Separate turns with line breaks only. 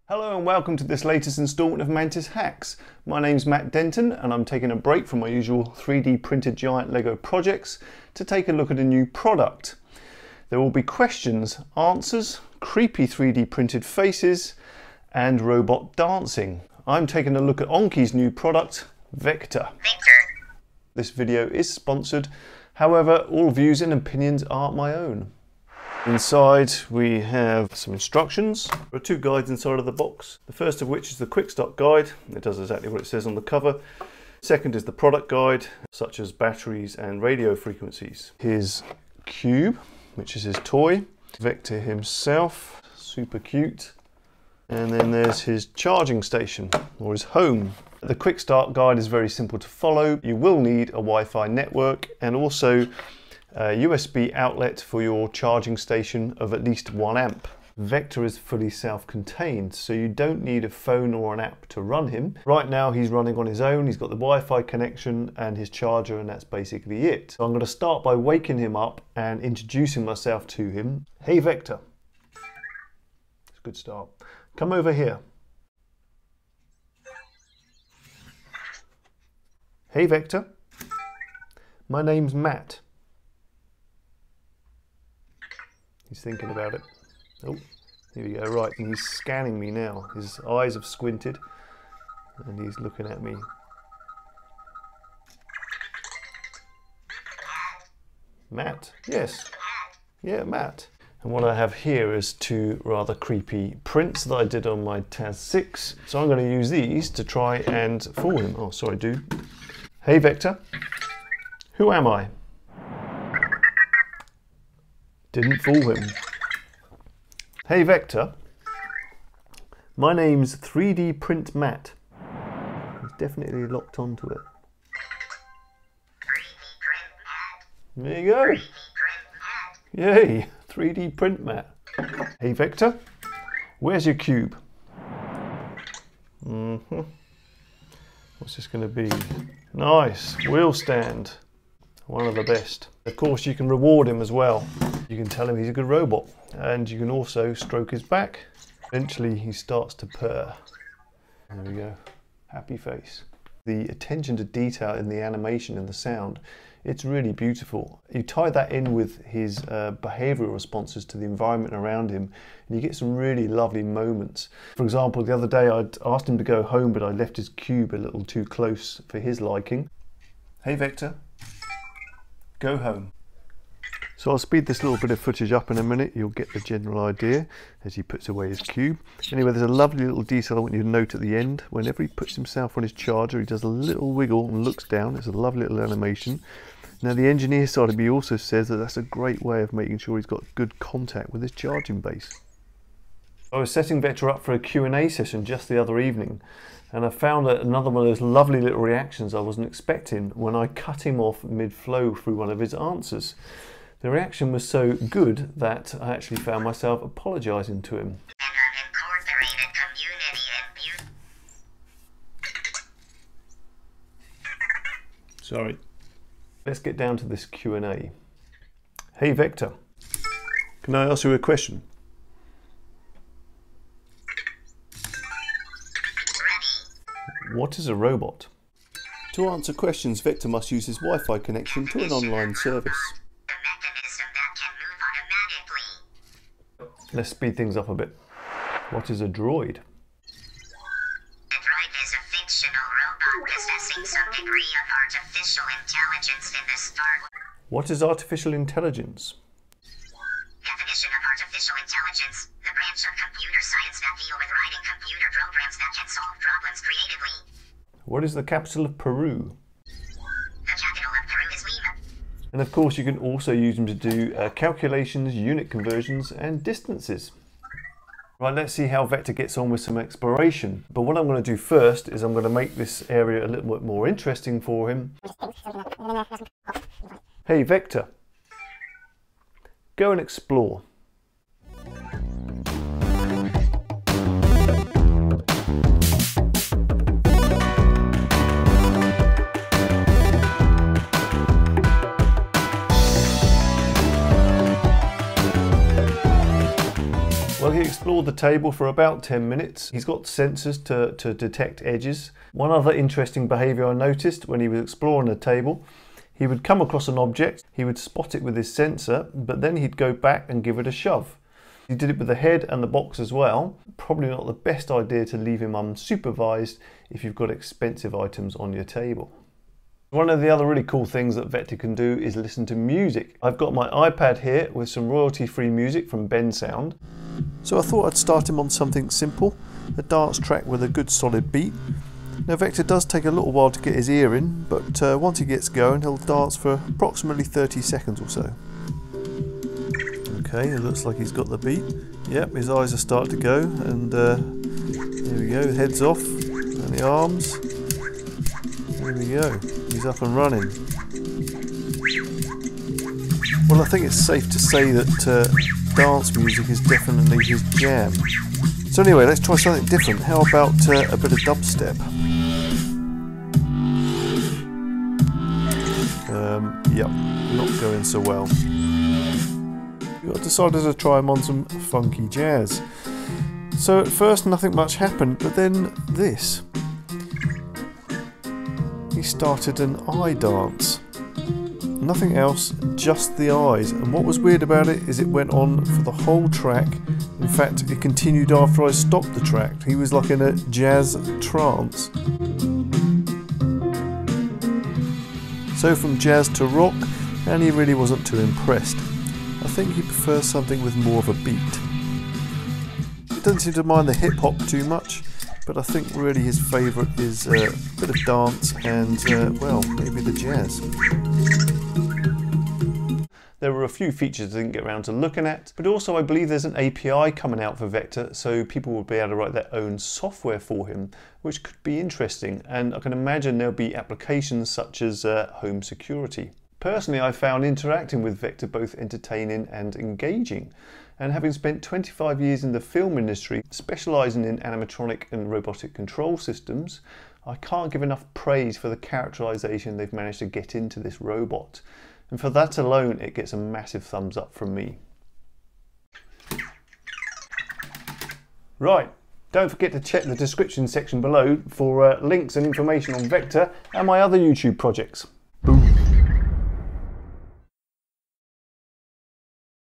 Hello and welcome to this latest instalment of Mantis Hacks. My name's Matt Denton and I'm taking a break from my usual 3D printed giant Lego projects to take a look at a new product. There will be questions, answers, creepy 3D printed faces and robot dancing. I'm taking a look at Anki's new product, Vector. This video is sponsored, however all views and opinions are my own. Inside we have some instructions. There are two guides inside of the box. The first of which is the quick start guide. It does exactly what it says on the cover. Second is the product guide, such as batteries and radio frequencies. His cube, which is his toy. Vector himself, super cute. And then there's his charging station, or his home. The quick start guide is very simple to follow. You will need a Wi-Fi network and also a USB outlet for your charging station of at least 1 amp. Vector is fully self-contained, so you don't need a phone or an app to run him. Right now he's running on his own, he's got the Wi-Fi connection and his charger, and that's basically it. So I'm going to start by waking him up and introducing myself to him. Hey Vector. That's a good start. Come over here. Hey Vector. My name's Matt. He's thinking about it. Oh, here we go. Right, and he's scanning me now. His eyes have squinted and he's looking at me. Matt? Yes. Yeah, Matt. And what I have here is two rather creepy prints that I did on my TAS 6. So I'm going to use these to try and fool him. Oh, sorry, dude. Hey, Vector. Who am I? Didn't fool him. Hey Vector, my name's 3D Print Matt. He's definitely locked onto it. There you go. Yay, 3D Print Matt. Hey Vector, where's your cube? What's this going to be? Nice, wheel stand. One of the best. Of course, you can reward him as well. You can tell him he's a good robot, and you can also stroke his back. Eventually, he starts to purr. There we go. Happy face. The attention to detail in the animation and the sound, it's really beautiful. You tie that in with his behavioral responses to the environment around him, and you get some really lovely moments. For example, the other day I'd asked him to go home, but I left his cube a little too close for his liking. Hey Vector. Go home. So I'll speed this little bit of footage up in a minute. You'll get the general idea as he puts away his cube. Anyway, there's a lovely little detail I want you to note at the end. Whenever he puts himself on his charger, he does a little wiggle and looks down. It's a lovely little animation. Now the engineer side of me also says that that's a great way of making sure he's got good contact with his charging base. I was setting Vector up for a Q&A session just the other evening, and I found another one of those lovely little reactions I wasn't expecting when I cut him off mid-flow through one of his answers. The reaction was so good that I actually found myself apologising to him. Sorry. Let's get down to this Q&A. Hey Vector, can I ask you a question? What is a robot? To answer questions, Vector must use his Wi-Fi connection to an online service.
The mechanism that can move automatically.
Let's speed things up a bit. What is a droid?
A droid is a fictional robot possessing some degree of artificial intelligence in the Star Wars.
What is artificial intelligence?
Definition of artificial intelligence, the branch of computer science that deal with writing computer programs that can solve problems creatively.
What is the capital of Peru?
The capital of Peru is Lima.
And of course you can also use them to do calculations, unit conversions and distances. Right, let's see how Vector gets on with some exploration. But what I'm going to do first is I'm going to make this area a little bit more interesting for him. Hey Vector, go and explore. explored the table for about 10 minutes. He's got sensors to detect edges. One other interesting behaviour I noticed when he was exploring the table, he would come across an object, he would spot it with his sensor, but then he'd go back and give it a shove. He did it with the head and the box as well. Probably not the best idea to leave him unsupervised if you've got expensive items on your table. One of the other really cool things that Vector can do is listen to music. I've got my iPad here with some royalty-free music from Ben Sound. So I thought I'd start him on something simple, a dance track with a good solid beat. Now Vector does take a little while to get his ear in, but once he gets going he'll dance for approximately 30 seconds or so. Okay, it looks like he's got the beat. Yep, his eyes are starting to go, and here we go, head's off, and the arms. There we go, he's up and running. Well, I think it's safe to say that dance music is definitely his jam. So anyway, let's try something different. How about a bit of dubstep? Yep, not going so well. I decided to try him on some funky jazz. So at first nothing much happened, but then this. He started an eye dance. Nothing else, just the eyes. And what was weird about it is it went on for the whole track. In fact, it continued after I stopped the track. He was like in a jazz trance. So from jazz to rock, and he really wasn't too impressed. I think he prefers something with more of a beat. He doesn't seem to mind the hip hop too much, but I think really his favourite is a bit of dance and, well, maybe the jazz. There were a few features I didn't get around to looking at, but also I believe there's an API coming out for Vector, so people will be able to write their own software for him, which could be interesting, and I can imagine there'll be applications such as home security. Personally, I found interacting with Vector both entertaining and engaging, and having spent 25 years in the film industry, specialising in animatronic and robotic control systems, I can't give enough praise for the characterization they've managed to get into this robot. And for that alone, it gets a massive thumbs up from me. Right, don't forget to check the description section below for links and information on Vector and my other YouTube projects. Boom.